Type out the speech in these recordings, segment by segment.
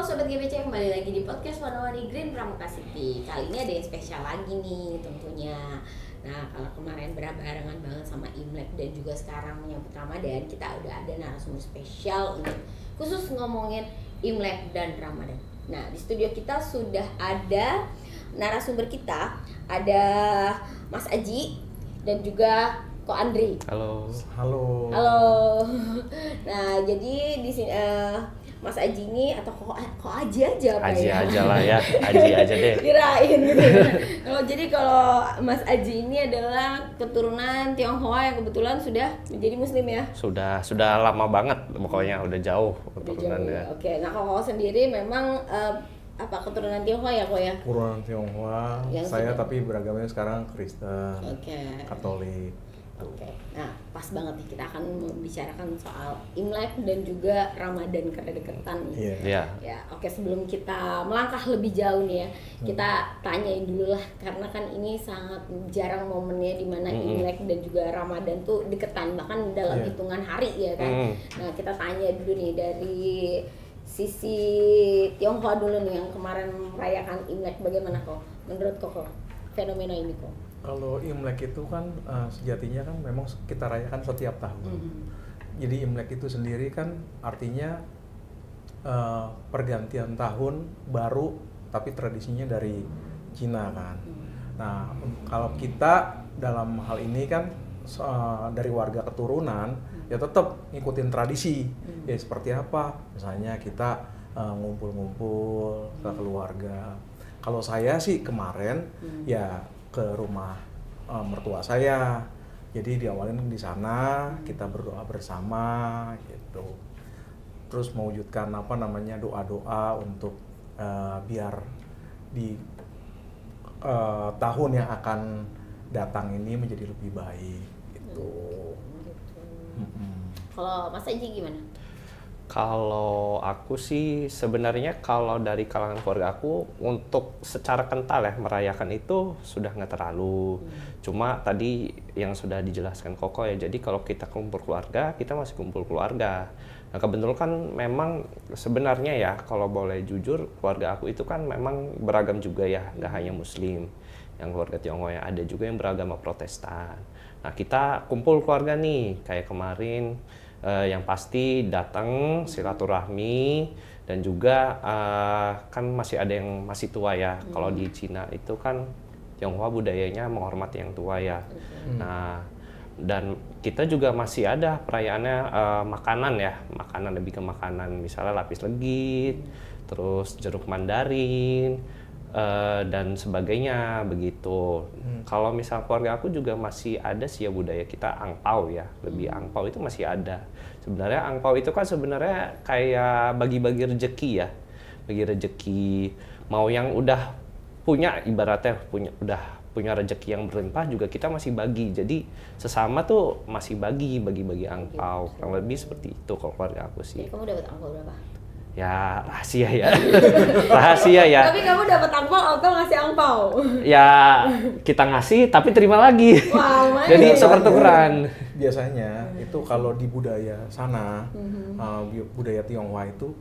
Sobat GBC, kembali lagi di podcast Wanawani Green Pramuka City. Kali ini ada yang spesial lagi nih tentunya. Nah, kalau kemarin berbarengan banget sama Imlek dan juga sekarang menyambut Ramadan, kita udah ada narasumber spesial untuk khusus ngomongin Imlek dan Ramadan. Nah, di studio kita sudah ada narasumber kita, ada Mas Aji dan juga Ko Andri. Halo. Halo. Halo. Nah, jadi di sini Mas Aji ini atau Ko Aji aja apa Aji ya? aja lah ya, Aji aja deh. Kirain gitu. Kalau Mas Aji ini adalah keturunan Tionghoa yang kebetulan sudah menjadi Muslim ya. Sudah lama banget, pokoknya udah jauh Udah keturunan jauh ya. ya. Oke, nah kalau sendiri memang apa keturunan Tionghoa ya kok ya? Keturunan Tionghoa. Yang Saya sudah- tapi beragamanya sekarang Kristen, Oke. Katolik. Oke, nah pas banget nih kita akan membicarakan soal Imlek dan juga Ramadan karena deketan nih. Iya. Iya. Ya, oke, sebelum kita melangkah lebih jauh nih ya, kita tanyain dulu lah karena kan ini sangat jarang momennya di mana Imlek dan juga Ramadan tuh deketan bahkan dalam Iya. hitungan hari ya kan. Nah, kita tanya dulu nih dari sisi Tionghoa dulu nih yang kemarin merayakan Imlek, bagaimana kok? Menurut kok fenomena ini kok? Kalau Imlek itu kan sejatinya kan memang kita rayakan setiap tahun. Jadi Imlek itu sendiri kan artinya pergantian tahun baru, tapi tradisinya dari Cina kan. Nah, kalau kita dalam hal ini kan dari warga keturunan ya tetap ngikutin tradisi. Ya seperti apa? Misalnya kita ngumpul-ngumpul ke keluarga. Kalau saya sih kemarin ya ke rumah mertua saya. Jadi diawalin di sana, kita berdoa bersama gitu. Terus mewujudkan doa-doa untuk biar di tahun yang akan datang ini menjadi lebih baik gitu. Kalau Mas Aji gimana? Kalau aku sih sebenarnya kalau dari kalangan keluarga aku untuk secara kental ya merayakan itu sudah nggak terlalu. Cuma tadi yang sudah dijelaskan Koko ya, jadi kalau kita kumpul keluarga, kita masih kumpul keluarga. Nah kebetulan kan memang sebenarnya ya kalau boleh jujur keluarga aku itu kan memang beragam juga ya, nggak hanya Muslim. Yang keluarga Tionghoa ya, ada juga yang beragama Protestan. Nah kita kumpul keluarga nih, kayak kemarin yang pasti datang silaturahmi dan juga kan masih ada yang masih tua ya. Kalau di Cina itu kan Tionghoa budayanya menghormati yang tua ya. Nah dan kita juga masih ada perayaannya makanan ya, makanan lebih ke makanan misalnya lapis legit, terus jeruk mandarin dan sebagainya begitu. Kalau misal keluarga aku juga masih ada sih ya budaya kita angpau ya, lebih angpau itu masih ada. Sebenarnya angpau itu kan sebenarnya kayak bagi-bagi rezeki ya, bagi rezeki. Mau yang udah punya ibaratnya udah punya rezeki yang berlimpah juga kita masih bagi. Jadi sesama tuh masih bagi-bagi angpau. Kurang lebih seperti itu kalau keluarga aku sih. Jadi kamu dapat angpau berapa? Ya rahasia ya. Rahasia ya. Tapi kamu dapat angpau atau ngasih angpau? Ya kita ngasih tapi terima lagi. Wow, man. Jadi tuker-tukeran. Biasanya itu kalau di budaya sana, budaya Tionghoa itu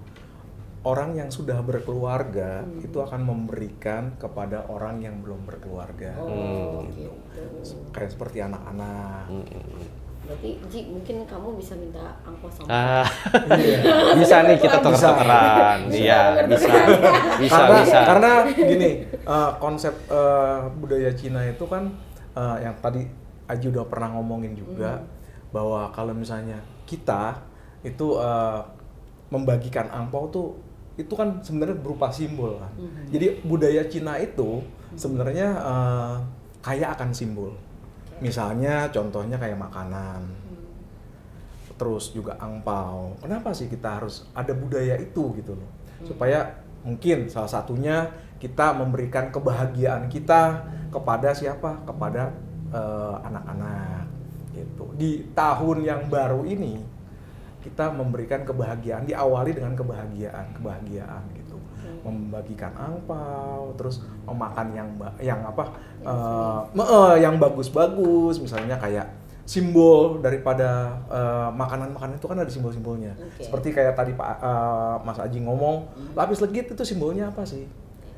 orang yang sudah berkeluarga itu akan memberikan kepada orang yang belum berkeluarga. Gitu. Kayak seperti anak-anak. Berarti Ji, mungkin kamu bisa minta angpau sama Bisa nih kita tuker-tukeran. Iya, bisa. Karena gini, konsep budaya Cina itu kan yang tadi Aji udah pernah ngomongin juga bahwa kalau misalnya kita itu membagikan angpau tuh itu kan sebenarnya berupa simbol kan. Jadi budaya Cina itu sebenarnya kaya akan simbol. Misalnya contohnya kayak makanan, terus juga angpau. Kenapa sih kita harus ada budaya itu gitu loh? Supaya mungkin salah satunya kita memberikan kebahagiaan kita kepada siapa? Kepada anak-anak gitu. Di tahun yang baru ini kita memberikan kebahagiaan, diawali dengan kebahagiaan gitu. Membagikan angpau, terus memakan yang bagus-bagus, misalnya kayak simbol daripada makanan-makanan itu kan ada simbol-simbolnya. Oke. Seperti kayak tadi Mas Aji ngomong, lapis legit itu simbolnya apa sih?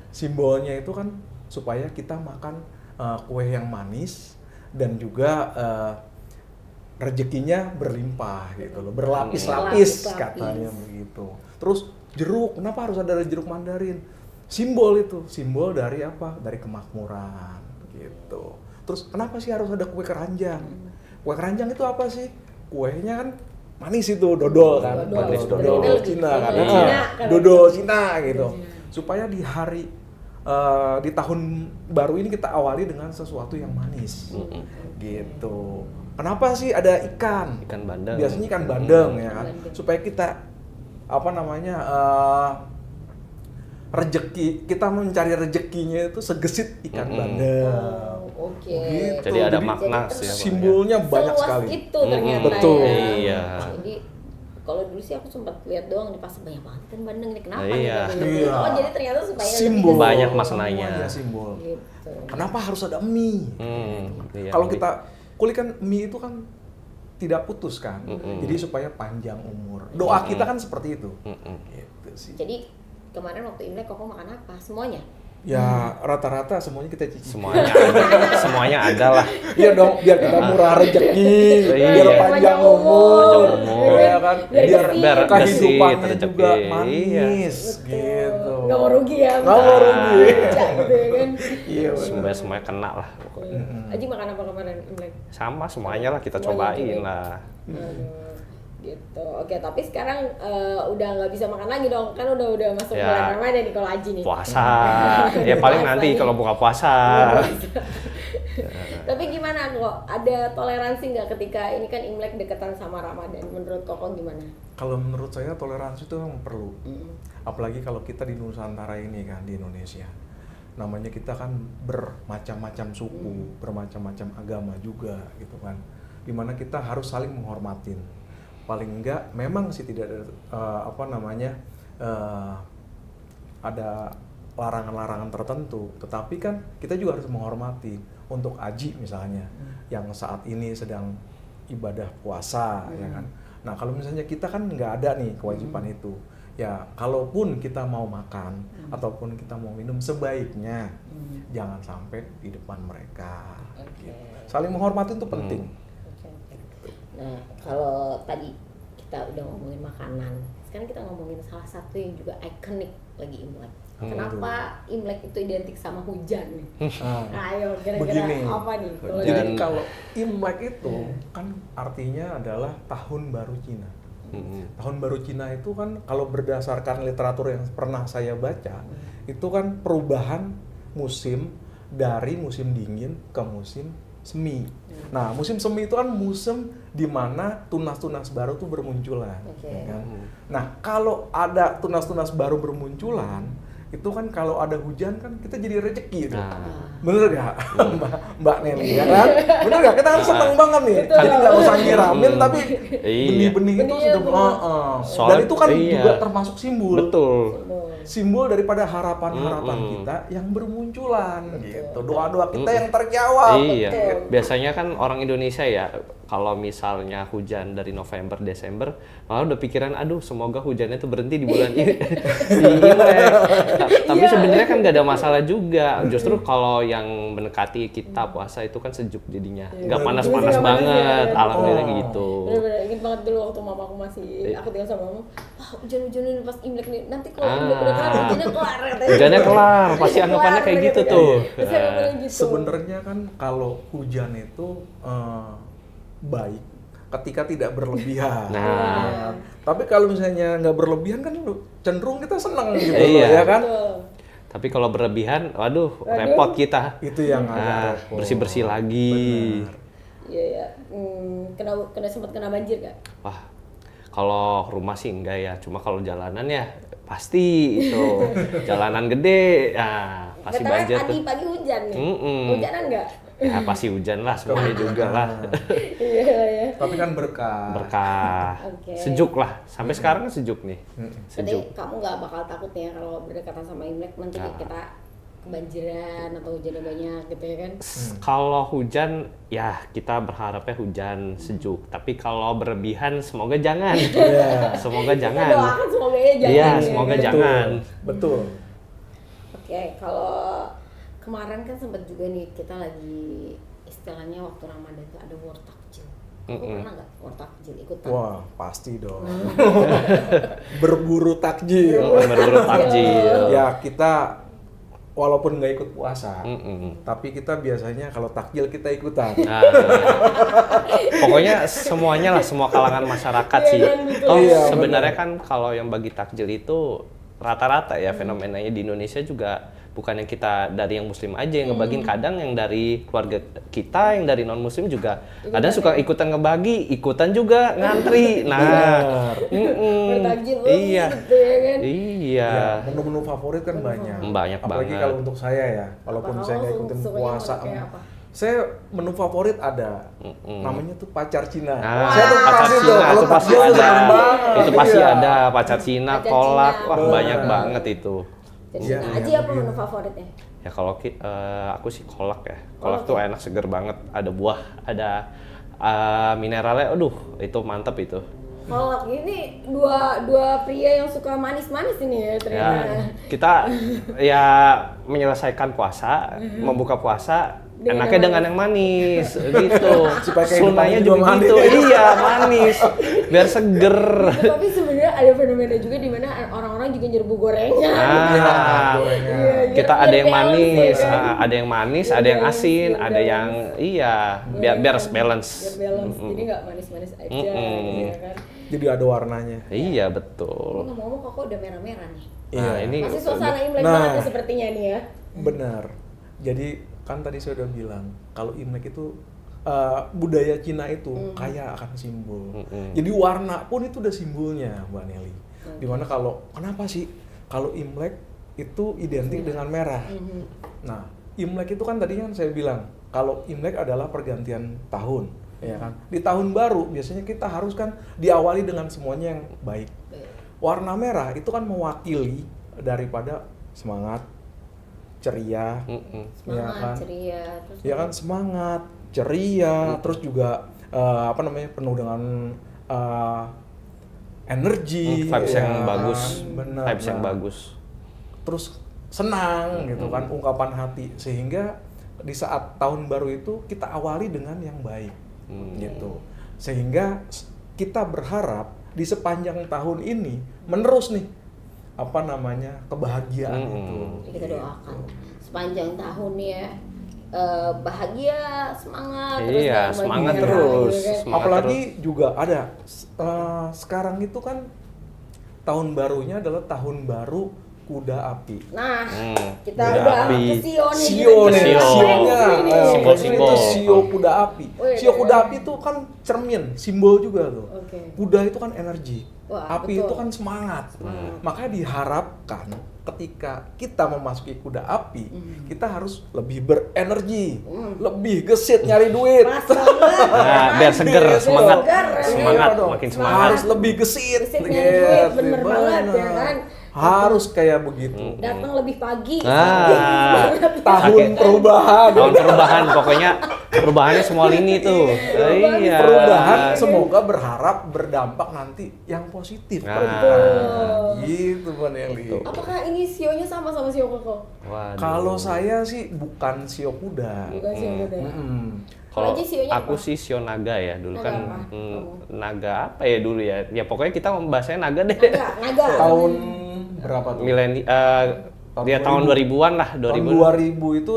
Simbolnya itu kan supaya kita makan kue yang manis dan juga rezekinya berlimpah gitu loh, berlapis-lapis Berlapis-lapis. katanya begitu. Terus jeruk, kenapa harus ada jeruk mandarin? Simbol itu, simbol dari apa? Dari kemakmuran gitu. Terus kenapa sih harus ada kue keranjang? Kue keranjang itu apa sih? Kuenya kan manis itu, dodol kan, Dodol. manis Dodol. dodol Cina kan, Dodol Ah, Cina kan. dodol Cina gitu. Cina. Supaya di hari di tahun baru ini kita awali dengan sesuatu yang manis, gitu. Kenapa sih ada ikan? Ikan bandeng. Biasanya ikan bandeng ya kan, Bandeng. supaya kita apa namanya rejeki, kita mencari rejekinya itu segesit ikan bandeng. Oh, oke. Gitu. Jadi ada Jadi makna sih ya, simbolnya banyak Seluas sekali. itu ternyata Betul. ya. Iya. Jadi kalau dulu sih aku sempat lihat doang nih, pas banyak banget kan bandeng ini, kenapa Iya. nih? Iya. Oh jadi ternyata supaya Simbol. lebih Banyak ke- maknanya. Semuanya simbol. Gitu. Kenapa harus ada mie? Iya, Kalau mie. kita kulik kan mie itu kan tidak putus kan, Mm-mm. jadi supaya panjang umur. Doa kita kan seperti itu. Mm-mm. Gitu sih. Jadi kemarin waktu Imlek Koko makan apa? Semuanya? Ya rata-rata semuanya kita cicip. Semuanya ada lah. Iya dong, biar kita murah rezeki, Iya. biar panjang umur, Panjang umur. ya kan, Biar biar gesit, kehidupannya rezeki. juga Iya. manis, gitu. Nggak mau rugi ya? Nggak mau rugi. Baca gitu ya kan? Iya benar. Semuanya kena lah pokoknya. Aji makan apa kemarin Imlek? Sama semuanya lah kita Semuanya cobain cobain. lah. Aduh, gitu. Oke, tapi sekarang udah nggak bisa makan lagi dong, kan udah masuk Ya. bulan Ramadan nih kalau Aji nih. Puasa. Ya paling Puasa nanti nih. kalau buka puasa. Tapi gimana kok? Ada toleransi nggak ketika ini kan Imlek deketan sama Ramadan? Menurut Koko gimana? Kalau menurut saya toleransi itu memang perlu. Apalagi kalau kita di Nusantara ini kan, di Indonesia. Namanya kita kan bermacam-macam suku, bermacam-macam agama juga gitu kan. Dimana kita harus saling menghormatin. Paling enggak memang sih tidak ada ada larangan-larangan tertentu, tetapi kan kita juga harus menghormati. Untuk Aji misalnya yang saat ini sedang ibadah puasa ya kan. Nah kalau misalnya kita kan nggak ada nih kewajiban itu, ya kalaupun kita mau makan ataupun kita mau minum sebaiknya jangan sampai di depan mereka. Oke. Gitu. Saling menghormati itu penting. Oke. Nah, kalau tadi kita udah ngomongin makanan, sekarang kita ngomongin salah satu yang juga ikonik lagi Imlek. Kenapa Imlek itu identik sama hujan nih? Nah, Ayo, kira-kira begini. apa nih? Kalau Jadi Dan- kalau Imlek itu kan artinya adalah tahun baru Cina. Tahun baru Cina itu kan kalau berdasarkan literatur yang pernah saya baca, itu kan perubahan musim dari musim dingin ke musim semi. Nah, musim semi itu kan musim di mana tunas-tunas baru tuh bermunculan. Oke. ya kan? Nah, kalau ada tunas-tunas baru bermunculan, itu kan kalau ada hujan kan kita jadi rezeki itu. Nah. Bener gak Mbak Neni ya kan? Bener gak? Kita kan seneng banget nih. Jadi nggak usah nyiramin tapi Iya. benih-benih itu Benihnya sudah tuh. Dan Soalnya- itu kan iya. juga termasuk simbol. Betul. Simbol daripada harapan-harapan Mm-mm. kita yang bermunculan gitu. Doa-doa kita yang terjawab. Iya. Betul. Biasanya kan orang Indonesia ya, kalau misalnya hujan dari November, Desember, malah udah pikiran, aduh semoga hujannya tuh berhenti di bulan ini. Di Imlek. Tapi Iya. sebenarnya kan nggak ada masalah juga. Justru kalau yang mendekati kita puasa itu kan sejuk jadinya. Nggak Iya. panas-panas Nggak panas banget, ya. alhamdulillah Oh. gitu. Bener-bener inget banget dulu waktu mama aku masih, aku tinggal sama mama, hujan-hujan ini pas Imlek nih, nanti kalau Imlek udah kelar, hujannya kelar katanya. Hujannya kelar, pasti anggapannya kayak gitu kan. tuh. Pasti anggapannya gitu. Sebenarnya kan kalau hujan itu baik ketika tidak berlebihan. Nah. Ya. Tapi kalau misalnya nggak berlebihan kan cenderung kita senang gitu Iya. loh, ya kan? Betul. Tapi kalau berlebihan, waduh, repot kita. Itu yang agak Nah, repot. bersih-bersih lagi. Benar. Iya ya. Kena sempat kena banjir gak? Wah, kalau rumah sih enggak ya, cuma kalau jalanan ya pasti itu jalanan gede, ya pasti Katanya banjir tadi tuh. pagi hujan nih. Mm-mm. Hujanan nggak? Ya pasti hujan lah, semuanya juga lah. Iya ya. Tapi kan berkah. Berkah, Oke. sejuk lah. Sampai sekarang kan sejuk nih, Berarti sejuk. kamu nggak bakal takut ya kalau berdekatan sama Imlek nanti Nggak. kita kebanjiran atau hujannya banyak gitu ya kan. Kalau hujan ya kita berharapnya hujan sejuk, tapi kalau berlebihan semoga jangan. Semoga Kita jangan. doakan semoga ya jangan. Iya, ya semoga kan? jangan. Betul. Oke, kalau kemarin kan sempat juga nih kita lagi istilahnya waktu Ramadan tuh ada war takjil. Kamu pernah nggak war takjil ikutan? Wah, pasti dong. Berburu takjil. Berburu takjil. Ya, kita walaupun nggak ikut puasa, Mm-mm. tapi kita biasanya kalau takjil kita ikutan. Nah, pokoknya semuanya lah, semua kalangan masyarakat sih. Iya kan, betul. Toh Iya, sebenarnya kan kalau yang bagi takjil itu rata-rata ya fenomenanya di Indonesia juga bukan yang kita dari yang muslim aja yang ngebagiin, kadang yang dari keluarga kita yang dari non muslim juga kadang suka ikutan ngebagi, ikutan juga ngantri. Nah, Bertakjil iya. gitu ya kan. Iya. Ya, menu-menu favorit kan banyak. Banyak Apalagi banget. kalau untuk saya ya, walaupun Apa? saya nggak Kamu ikutin sukanya puasa, pakai apa? saya menu favorit ada, namanya tuh pacar Cina. Nah, Saya tuh pacar pasti Cina tuh, kalau itu pasti takjil tuh ada. seneng banget. Itu pasti Iya. ada pacar Cina, Pacar kolak, Cina. wah Bener. banyak banget itu. Jadi Iya, aja iya, apa iya. menu favoritnya? Ya kalau aku sih kolak ya. Kolak Kolak tuh ya? enak, seger banget. Ada buah, ada mineralnya. Aduh, itu mantep itu. Kolak ini dua pria yang suka manis-manis ini ya Ya, ternyata. kita ya menyelesaikan puasa, membuka puasa enaknya dengan yang manis gitu. Supaya kehidupannya Sunahnya juga juga manis. gitu. Iya, manis. Biar seger. Tapi sebenarnya ada fenomena juga di mana orang-orang juga nyerbu gorengan. Nah, gorengan. Iya, kita biar ada yang balance manis, ya kan? ada yang manis, Biar ada yang balance, asin, biar ada yang biar balance. Biar balance. Jadi nggak manis-manis aja Mm-mm. ya kan. Jadi ada warnanya. Iya, Ini betul. ngomong-ngomong kok udah merah-merah nih. Iya. Nah, ini Masih suasana Imlek Nah. banget nih sepertinya nih ya. Benar. Jadi kan tadi saya udah bilang kalau Imlek itu budaya Cina itu kaya akan simbol. Jadi warna pun itu udah simbolnya, Mbak Nelly. Dimana kenapa sih kalau Imlek itu identik dengan merah? Nah, Imlek itu kan tadi kan saya bilang kalau Imlek adalah pergantian tahun, ya kan? Di tahun baru biasanya kita harus kan diawali dengan semuanya yang baik. Warna merah itu kan mewakili daripada semangat, ceria, Semangat, kan? ceria, terus Ya kan semangat, ceria, terus juga penuh dengan energi, vibes ya yang kan? bagus, Benar, vibes yang nah. bagus. Terus senang gitu kan, ungkapan hati, sehingga di saat tahun baru itu kita awali dengan yang baik, gitu. Sehingga kita berharap di sepanjang tahun ini menerus nih kebahagiaan itu. Jadi kita doakan sepanjang tahun ya bahagia, semangat, terus Iya, yang bagi semangat merah, terus. gitu kan. Semangat Apalagi juga ada sekarang itu kan tahun barunya adalah tahun baru kuda api. Nah, kita kuda udah api. ke Sio nih. Sio nih, Sio. sionya. Simbol-simbol. Itu sio kuda api. Oh, iya, Sio iya. kuda api itu kan cermin, simbol juga tuh. Oke. Kuda itu kan energi. Wah, Api betul. itu kan semangat. Makanya diharapkan ketika kita memasuki kuda api, kita harus lebih berenergi, lebih gesit nyari duit. Pas banget. Nah, biar seger, Gitu. semangat, Semangat Iya dong. makin semangat. Harus lebih gesit. Gesit nyari duit, bener Bener. banget ya kan. Harus kayak begitu. Datang lebih pagi. Nah, Tahun Pakai- perubahan. tahun perubahan, pokoknya perubahannya semua lini tuh. Iya. Perubahan semoga berharap berdampak nanti yang positif. Nah. pada kita. Gitu Mbak Nelly. Apakah ini sionya sama Sio Koko? Waduh. Kalau saya sih bukan sio kuda. Bukan Sio Kuda. Kalau Kalau aja sionya aku apa? sih sio naga ya dulu Naga kan. apa? Naga apa ya dulu ya? Ya pokoknya kita membahasnya naga deh. Naga. Tahun berapa tuh? Dia tahun 2000-an lah, Tahun 2000. 2000 itu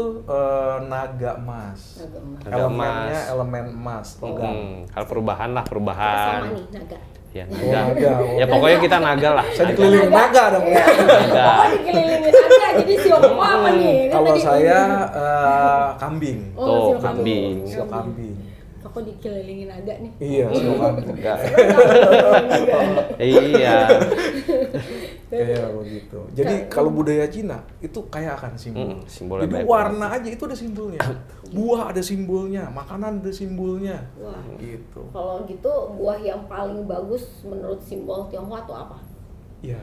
naga emas. Naga emas. Naga Elemennya emas. elemen emas, logam. Kalau perubahan lah, Sama perubahan. nih naga. Ya Oh, naga. naga, oh. Ya pokoknya kita naga lah. Saya naga. dikelilingi naga dong ya. Naga. Oh dikelilingin naga jadi Sio Koko apa nih? Kan Kalau tadi- saya kambing. Oh, Tuh, Sio kambing. Sio kambing. Koko dikelilingin naga nih. Iya, sio kambing. Naga. Iya. Kayak begitu. Jadi kalau budaya Cina itu kaya akan simbol. Simbolnya Jadi baik warna aja itu ada simbolnya. Buah ada simbolnya, makanan ada simbolnya. Wah. Gitu. Kalau gitu buah yang paling bagus menurut simbol Tionghoa itu apa? Ya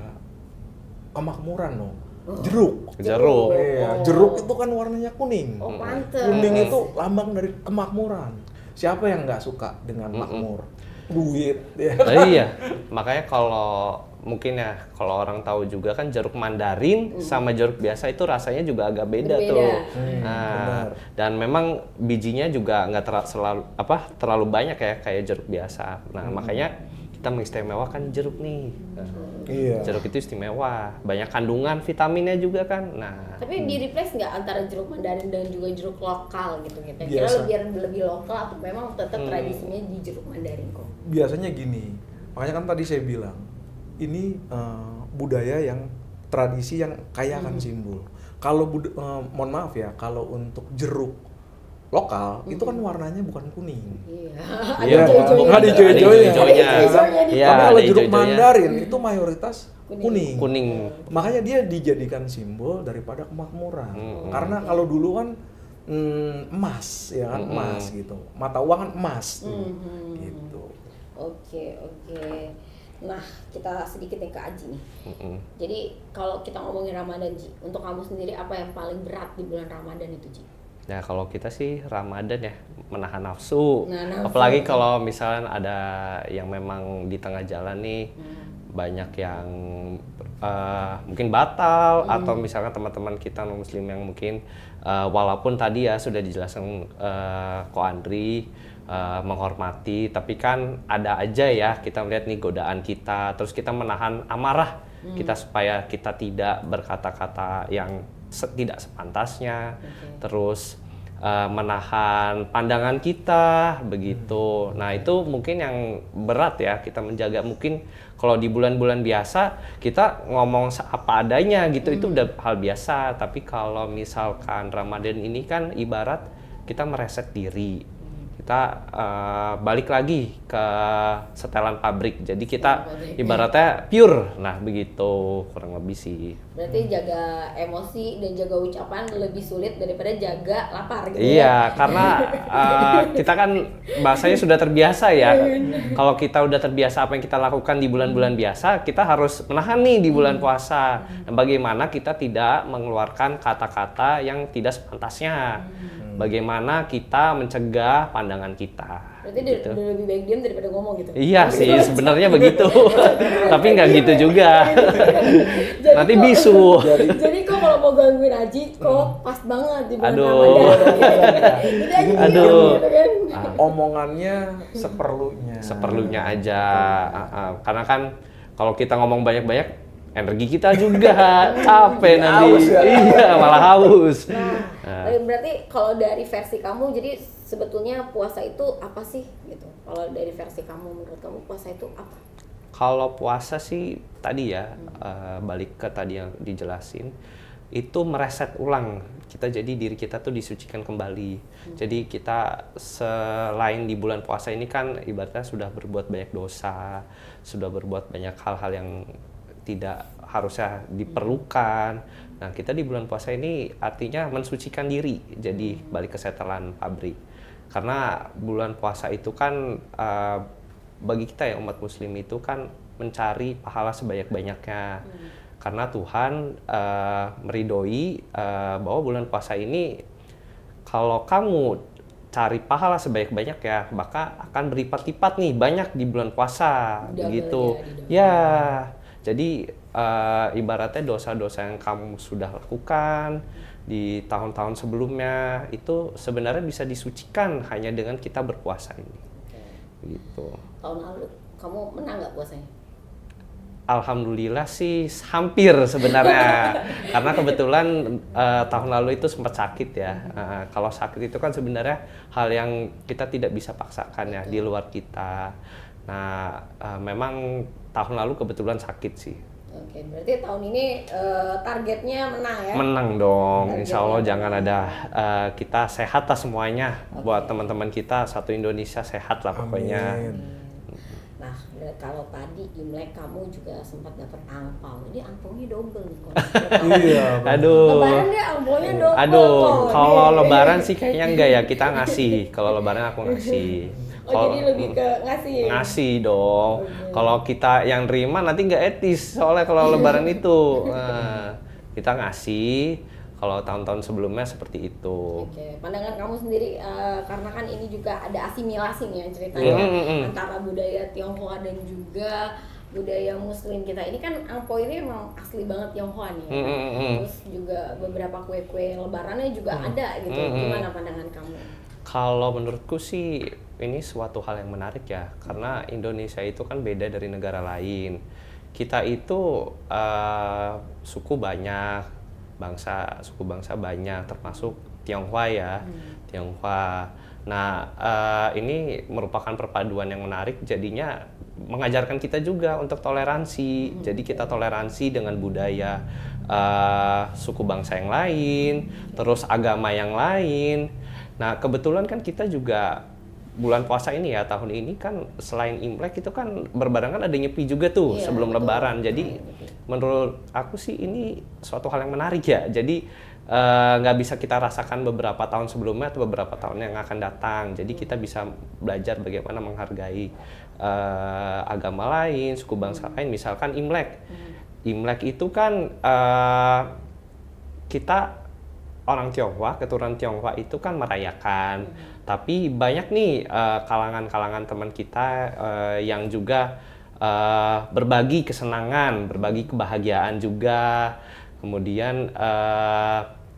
kemakmuran loh. Jeruk. Jeruk. Iya, jeruk itu kan warnanya kuning. Oh, pantes. Kuning itu lambang dari kemakmuran. Siapa yang nggak suka dengan makmur? Duit. Ya. Iya, makanya kalau mungkin ya kalau orang tahu juga kan jeruk mandarin sama jeruk biasa itu rasanya juga agak beda Berbeda. tuh. Benar. Dan memang bijinya juga nggak terlalu banyak ya kayak jeruk biasa. Nah makanya kita mengistimewakan jeruk nih. Iya. Jeruk itu istimewa, banyak kandungan vitaminnya juga kan. Nah, Tapi di replace nggak antara jeruk mandarin dan juga jeruk lokal gitu gitu. Kira Biasa. lebih lokal atau memang tetap tradisinya di jeruk mandarin kok. Biasanya gini, makanya kan tadi saya bilang, ini budaya yang tradisi yang kaya akan simbol. Kalau mohon maaf ya, kalau untuk jeruk lokal itu kan warnanya bukan kuning. Iya. Iya, hijau-hijaunya. ada hijau-hijaunya. Ada hijau-hijaunya di Iya, Tapi ada kalau jeruk hijau-hijaunya. mandarin itu mayoritas kuning. kuning. Makanya dia dijadikan simbol daripada kemakmuran. Karena kalau dulu kan emas, ya kan emas gitu. Mata uang kan emas tuh, gitu. Oke. Nah, kita sedikit nih ke Aji nih. Mm-mm. Jadi kalau kita ngomongin Ramadan, Ji, untuk kamu sendiri apa yang paling berat di bulan Ramadan itu, Ji? Nah kalau kita sih Ramadan ya menahan nafsu. Nah, nafsu. Apalagi kalau misalnya ada yang memang di tengah jalan nih banyak yang mungkin batal atau misalnya teman-teman kita non muslim yang mungkin walaupun tadi ya sudah dijelaskan Ko Andri menghormati, tapi kan ada aja ya kita melihat nih godaan kita, terus kita menahan amarah kita supaya kita tidak berkata-kata yang tidak sepantasnya, terus menahan pandangan kita begitu. Nah itu mungkin yang berat ya kita menjaga. Mungkin kalau di bulan-bulan biasa kita ngomong apa adanya gitu itu udah hal biasa. Tapi kalau misalkan Ramadan ini kan ibarat kita mereset diri. Kita balik lagi ke setelan pabrik. Jadi kita ibaratnya pure. Nah begitu kurang lebih sih. Berarti jaga emosi dan jaga ucapan lebih sulit daripada jaga lapar gitu. Iya, karena kita kan bahasanya sudah terbiasa ya. Kalau kita udah terbiasa apa yang kita lakukan di bulan-bulan biasa, kita harus menahan nih di bulan puasa. Dan bagaimana kita tidak mengeluarkan kata-kata yang tidak sepantasnya. Bagaimana kita mencegah pandangan kita. Berarti gitu. udah lebih baik diam daripada ngomong gitu. Iya sih, sebenarnya begitu. Tapi nggak gitu juga. Jadi Nanti kok- bisu. Jadi kok kalau mau gangguin Aji kok pas banget di bulan Aduh. Ramadan. Jadi Aji diam Aduh. gitu kan. Omongannya seperlunya. Seperlunya aja. Karena kan kalau kita ngomong banyak-banyak, energi kita juga capek nanti. Haus ya? Iya, malah haus. Nah, berarti kalau dari versi kamu, jadi sebetulnya puasa itu apa sih gitu? Kalau dari versi kamu, menurut kamu puasa itu apa? Kalau puasa sih tadi ya, balik ke tadi yang dijelasin, itu mereset ulang kita, jadi diri kita tuh disucikan kembali. Jadi kita selain di bulan puasa ini kan ibaratnya sudah berbuat banyak dosa, sudah berbuat banyak hal-hal yang tidak harusnya diperlukan. Nah kita di bulan puasa ini artinya mensucikan diri, jadi balik ke setelan pabrik. Karena bulan puasa itu kan bagi kita ya umat muslim itu kan mencari pahala sebanyak-banyaknya. Karena Tuhan meridhoi bahwa bulan puasa ini kalau kamu cari pahala sebanyak-banyak ya, maka akan berlipat-lipat nih banyak di bulan puasa. Double Begitu. ya, Ya. Jadi ibaratnya dosa-dosa yang kamu sudah lakukan di tahun-tahun sebelumnya itu sebenarnya bisa disucikan hanya dengan kita berpuasa ini. Gitu. Tahun lalu kamu menang nggak puasanya? Alhamdulillah sih hampir sebenarnya karena kebetulan tahun lalu itu sempat sakit ya. Kalau sakit itu kan sebenarnya hal yang kita tidak bisa paksakan ya, di luar kita. Nah memang tahun lalu kebetulan sakit sih. Oke, berarti tahun ini targetnya menang ya? Menang dong, Targetnya insya Allah jangan menang. ada kita sehat lah semuanya. Buat teman-teman kita satu Indonesia sehat lah pokoknya. Amin. Nah, kalau tadi Imlek kamu juga sempat dapat angpau. Ini angpaunya double nih kok. Iya. Aduh. Lebaran deh angpaunya double. Aduh, kok. kalau Nih. lebaran sih kayaknya enggak ya, kita ngasih. Kalau lebaran aku ngasih. Oh, jadi lebih ke ngasih ya? Ngasih dong. Kalau kita yang terima nanti nggak etis, soalnya kalau lebaran itu. kita ngasih. Kalau tahun-tahun sebelumnya seperti itu. Oke, pandangan kamu sendiri karena kan ini juga ada asimilasi nih yang ceritanya antara budaya Tionghoa dan juga budaya Muslim kita. Ini kan angpau ini emang asli banget Tionghoa nih. Terus juga beberapa kue-kue lebarannya juga ada gitu. Gimana pandangan kamu? Kalau menurutku sih ini suatu hal yang menarik ya, karena Indonesia itu kan beda dari negara lain. Kita itu suku banyak, suku bangsa banyak, termasuk Tionghoa ya, Tionghoa. Nah, ini merupakan perpaduan yang menarik, jadinya mengajarkan kita juga untuk toleransi. Jadi kita toleransi dengan budaya suku bangsa yang lain, terus agama yang lain. Nah, kebetulan kan kita juga bulan puasa ini ya, tahun ini kan selain Imlek itu kan berbarengan ada Nyepi juga tuh sebelum Lebaran. Jadi menurut aku sih ini suatu hal yang menarik ya. Jadi nggak bisa kita rasakan beberapa tahun sebelumnya atau beberapa tahun yang akan datang. Jadi kita bisa belajar bagaimana menghargai agama lain, suku bangsa lain. Misalkan Imlek. Imlek itu kan kita orang Tionghoa, keturunan Tionghoa itu kan merayakan. Tapi banyak nih kalangan-kalangan teman kita yang juga berbagi kesenangan, berbagi kebahagiaan juga. Kemudian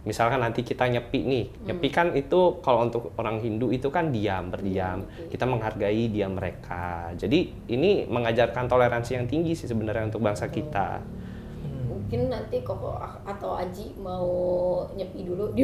misalkan nanti kita nyepi nih, nyepi kan itu kalau untuk orang Hindu itu kan berdiam. Kita menghargai diam mereka. Jadi ini mengajarkan toleransi yang tinggi sih sebenarnya untuk bangsa kita. Mungkin nanti Koko atau Aji mau nyepi dulu di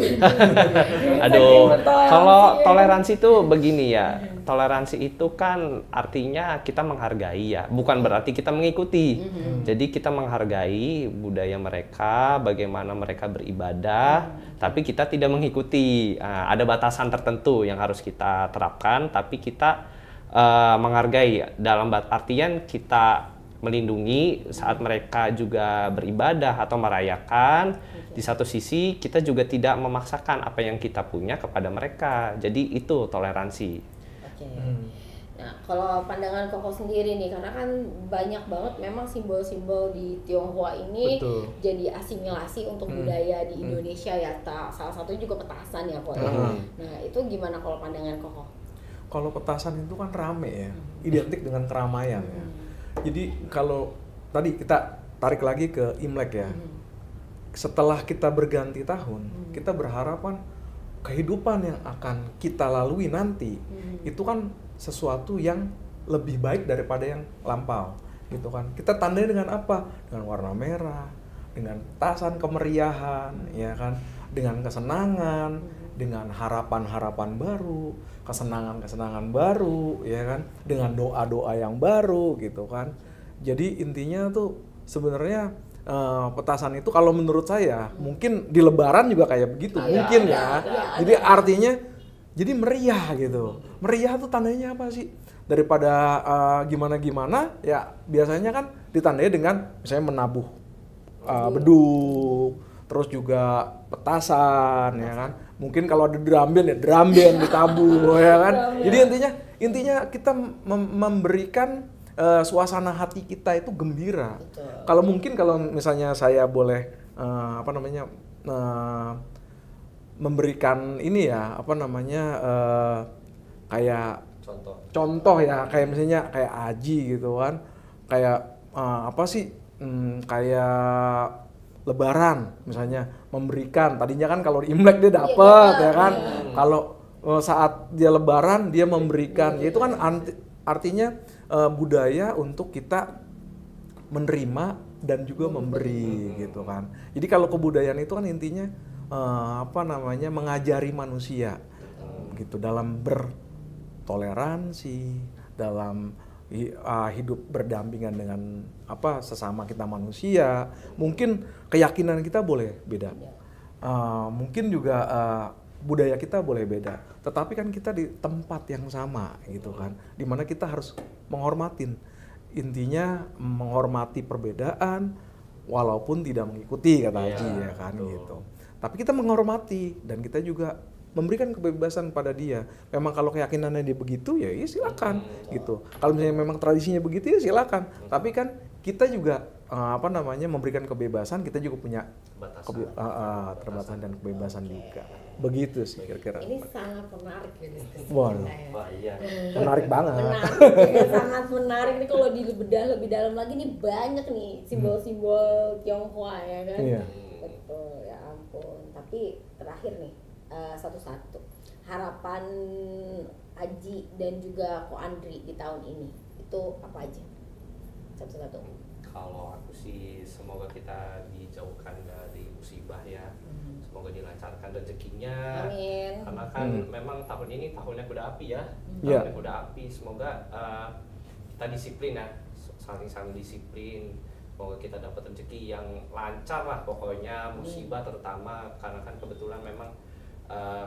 Aduh, kalau toleransi itu begini ya. Toleransi itu kan artinya kita menghargai ya, bukan berarti kita mengikuti. Jadi kita menghargai budaya mereka, bagaimana mereka beribadah, tapi kita tidak mengikuti. Ada batasan tertentu yang harus kita terapkan, tapi kita menghargai dalam artian kita melindungi saat mereka juga beribadah atau merayakan. Di satu sisi kita juga tidak memaksakan apa yang kita punya kepada mereka. Jadi itu toleransi. Oke. Nah, kalau pandangan Koko sendiri nih, karena kan banyak banget memang simbol-simbol di Tionghoa ini jadi asimilasi untuk budaya di Indonesia ya. Salah satu juga petasan ya Koko. Nah, itu gimana kalau pandangan Koko? Kalau petasan itu kan rame ya, identik dengan keramaian ya. Jadi kalau tadi kita tarik lagi ke Imlek ya, setelah kita berganti tahun, kita berharap kan kehidupan yang akan kita lalui nanti itu kan sesuatu yang lebih baik daripada yang lampau, gitu kan. Kita tandai dengan apa? Dengan warna merah, dengan petasan kemeriahan, ya kan, dengan kesenangan, dengan harapan-harapan baru, kesenangan-kesenangan baru, ya kan, dengan doa-doa yang baru, gitu kan. Jadi intinya tuh sebenarnya petasan itu kalau menurut saya mungkin di Lebaran juga kayak begitu, mungkin ya. Jadi artinya jadi meriah gitu. Meriah tuh tandanya apa sih? Daripada gimana-gimana ya biasanya kan ditandai dengan misalnya menabuh beduk, terus juga petasan, ya kan. Mungkin kalau ada drum band ditabuh, ya kan. Jadi intinya kita memberikan suasana hati kita itu gembira. Kalau misalnya saya boleh memberikan ini ya kayak contoh ya, kayak misalnya kayak Aji gitu kan, kayak kayak Lebaran misalnya memberikan, tadinya kan kalau di Imlek dia dapat ya kan, kalau saat dia Lebaran dia memberikan, ya itu kan artinya budaya untuk kita menerima dan juga memberi gitu kan. Jadi kalau kebudayaan itu kan intinya mengajari manusia gitu dalam bertoleransi, dalam hidup berdampingan dengan sesama kita manusia. Mungkin keyakinan kita boleh beda, mungkin juga budaya kita boleh beda, tetapi kan kita di tempat yang sama gitu kan, dimana kita harus menghormatin. Intinya menghormati perbedaan walaupun tidak mengikuti, kata Haji ya kan gitu. Tapi kita menghormati dan kita juga memberikan kebebasan pada dia. Memang kalau keyakinannya dia begitu ya silakan gitu. Kalau misalnya memang tradisinya begitu ya silakan. Tapi kan kita juga apa namanya memberikan kebebasan, kita juga punya Batasan. terbatasan dan kebebasan juga. Begitu sih kira-kira. Ini sangat menarik ya diskusi Wah. kita ya. Wah iya. Menarik banget. Menarik ya, sangat menarik nih kalau dibedah lebih dalam lagi nih banyak nih simbol-simbol Tionghoa ya kan. Iya. Betul, ya ampun. Tapi terakhir nih satu-satu harapan Aji dan juga Ko Andri di tahun ini itu apa aja? Satu-satu. Kalau aku sih semoga kita dijauhkan dari musibah ya. Semoga dilancarkan rezekinya. Amin. Karena kan memang tahun ini tahunnya kuda api ya. Iya. Tahunnya kuda api. Semoga kita disiplin ya. Saling-saling disiplin. Semoga kita dapat rezeki yang lancar lah pokoknya, musibah terutama karena kan kebetulan memang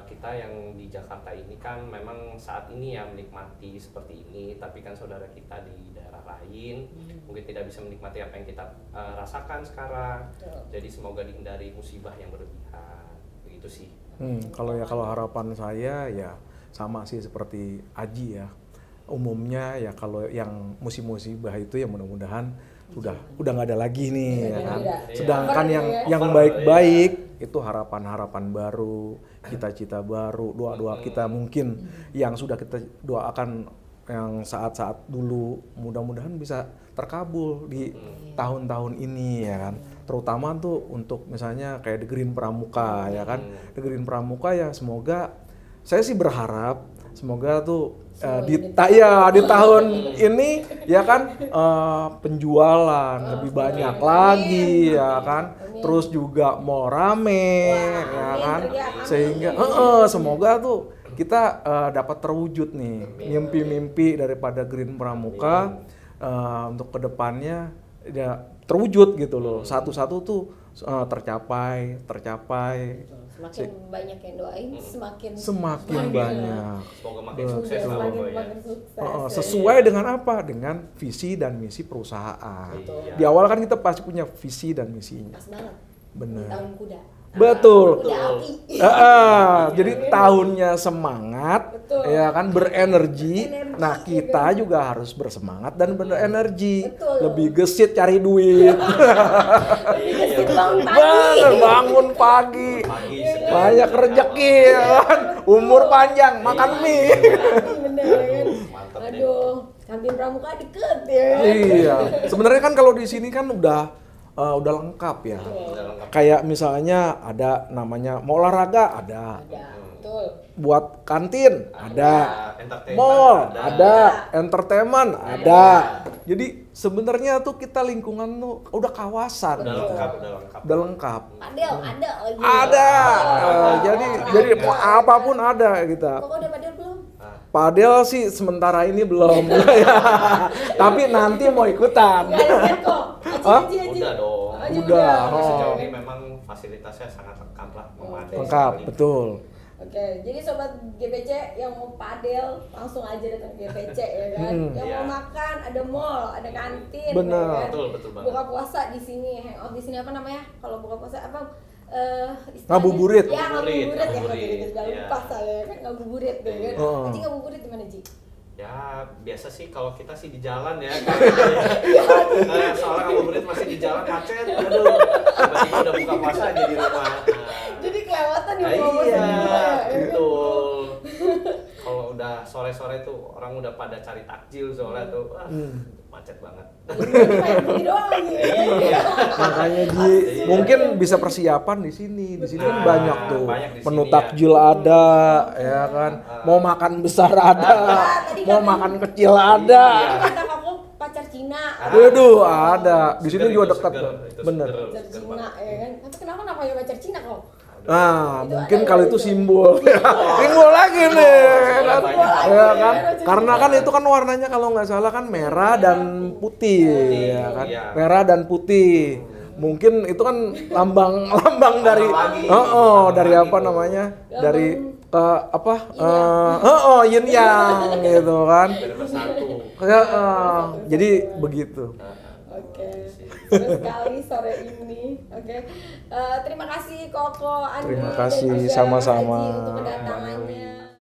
kita yang di Jakarta ini kan memang saat ini ya menikmati seperti ini, tapi kan saudara kita di daerah lain mungkin tidak bisa menikmati apa yang kita rasakan sekarang. Jadi semoga dihindari musibah yang berlebihan, begitu sih. Kalau harapan saya ya sama sih seperti Aji ya. Umumnya ya kalau yang musibah itu ya mudah-mudahan udah nggak ada lagi nih ya kan. Sedangkan yang baik-baik itu harapan-harapan baru, cita-cita baru, doa-doa kita mungkin yang sudah kita doakan yang saat-saat dulu mudah-mudahan bisa terkabul di tahun-tahun ini ya kan. Terutama tuh untuk misalnya kayak The Green Pramuka ya kan. The Green Pramuka ya semoga saya sih berharap semoga tuh di tahun ini ya kan penjualan lebih banyak lagi ya kan. Terus juga mau rame ya kan. Sehingga semoga tuh kita dapat terwujud nih mimpi-mimpi daripada Green Pramuka untuk kedepannya ya terwujud gitu loh. Satu-satu tuh tercapai. Semakin banyak yang doain, semakin banyak. Semoga makin sukses lah pokoknya. Sesuai dengan apa? Dengan visi dan misi perusahaan. Iya. Di awal kan kita pasti punya visi dan misinya. Pas banget. Benar. Tahun kuda. Betul. Kuda api. Jadi tahunnya semangat, Betul. ya kan berenergi. Nah kita juga harus bersemangat dan berenergi. Betul. Lebih gesit cari duit. Gesit bangun pagi. Bener, bangun pagi. Banyak rezeki, ya kan? Umur panjang, makan mie. Bener kan. Mantap nih. Aduh, Kambing Pramuka deket ya. Iya. Sebenarnya kan kalau di sini kan udah lengkap ya. Kayak misalnya ada namanya mau olahraga ada. Betul. Buat kantin ada. Entertainment Mall ada, entertainment ada. Jadi sebenarnya tuh kita lingkungan tuh udah kawasan. Udah gitu. lengkap. Udah lengkap. Padel ada lagi. Ada. Jadi apapun ada kita. Kok udah padel belum? Padel sih sementara ini belum. Tapi nanti mau ikutan. Gak ada set kok. Aji. Udah dong. Udah. Tapi sejauh ini memang fasilitasnya sangat lengkap lah, memadai Lengkap, sekali. betul. Oke, jadi sobat GPC yang mau padel langsung aja datang ke GPC ya kan. Yang mau makan ada mall, ada kantin. Benar. Ya kan? Betul banget. Buka puasa di sini, hangout di sini apa namanya? Kalau buka puasa apa? Istilahnya- Ngabuburit. Ya ngabuburit ya. Ngabuburit, Gak iya. lupa saya kan ngabuburit ya kan. Oh. Aji ngabuburit di mana Ji? Ya biasa sih kalau kita sih di jalan ya. Soalnya ngabuburit masih di jalan macet. Aduh. Tiba-tiba udah buka puasa aja di rumah. Jadi kelewatan ya Nah, buka puasa iya, di rumah ya, kan? betul. Kalau udah sore-sore tuh orang udah pada cari takjil soalnya tuh, macet banget. Kayak gini doang lagi. Iya. Makanya mungkin bisa persiapan di sini. Di sini kan Nah, banyak tuh. banyak di Menu sini takjil ada, ya kan. Mau makan besar ada, mau makan kecil ada. Kata kamu pacar Cina. Waduh, ada. Di sini Seger juga itu, dekat, seger. Bang. Itu Bener. seger. Pacar Cina ya kan. Tapi kenapa namanya pacar Cina kok? Nah, Itu mungkin ada kalau ya, itu itu. simbol. Simbol lagi nih, kan? banyak. Ya kan? Karena kan itu kan warnanya kalau nggak salah kan merah dan putih, ya kan? iya. Merah dan putih. Mungkin itu kan lambang dari lagi. dari apa namanya? Dari yin yang gitu kan. Dari bersatu. Jadi begitu. Oke, seru sekali sore ini. Oke, terima kasih Koko, Andri, Terima dan kasih, juga sama-sama. Haji untuk kedatangannya.